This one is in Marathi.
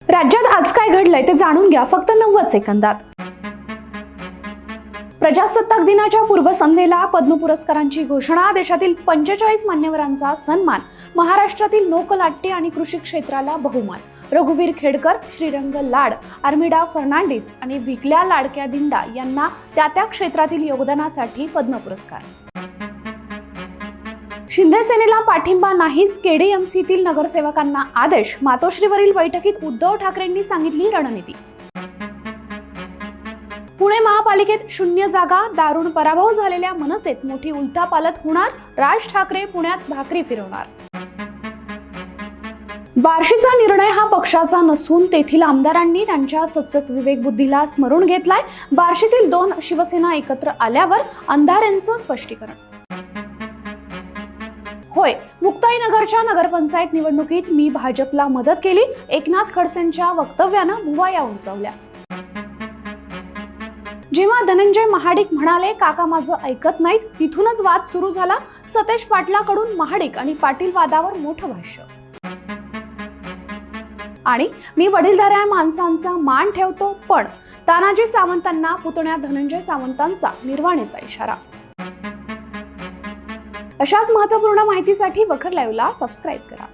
राज्यात आज काय घडलंय ते जाणून घ्या फक्त 90 सेकंदात। प्रजासत्ताक दिनाच्या पूर्वसंध्येला पद्म पुरस्कारांची घोषणा, देशातील 45 मान्यवरांचा सन्मान, महाराष्ट्रातील लोकनाट्य आणि कृषी क्षेत्राला बहुमान, रघुवीर खेडकर, श्रीरंग लाड, आर्मिडा फर्नांडिस आणि विकल्या लाडक्या दिंडा यांना त्या क्षेत्रातील योगदानासाठी पद्म पुरस्कार। शिंदे सेनेला पाठिंबा नाहीच, केडीएमसीतील नगरसेवकांना आदेश, मातोश्रीवरील बैठकीत उद्धव ठाकरेंनी सांगितली रणनीती। पुणे महापालिकेत 0 जागा, दारुण पराभव झालेल्या मनसेत मोठी उलथापालथ होणार, राज ठाकरे पुण्यात भाकरी फिरवणार। बार्शीचा निर्णय हा पक्षाचा नसून तेथील आमदारांनी त्यांच्या सचक विवेकबुद्धीला स्मरून घेतलाय। बार्शीतील 2 शिवसेना एकत्र आल्यावर अंधारेंचं स्पष्टीकरण। होय, मुक्ताईनगरच्या नगरपंचायत निवडणुकीत मी भाजपला मदत केली, एकनाथ खडसेंच्या वक्तव्यानं भुवया उंचावल्या। जेव्हा धनंजय महाडिक म्हणाले काका माझं ऐकत नाहीत, तिथूनच वाद सुरू झाला। सतेज पाटलाकडून महाडिक आणि पाटील वादावर मोठं भाष्य। आणि मी वडीलधाऱ्या माणसांचा मान ठेवतो, पण तानाजी सावंतांना पुतण्या धनंजय सावंतांचा निर्वाणीचा इशारा। अशाच महत्त्वपूर्ण माहितीसाठी वखर लाईव्हला सबस्क्राईब करा।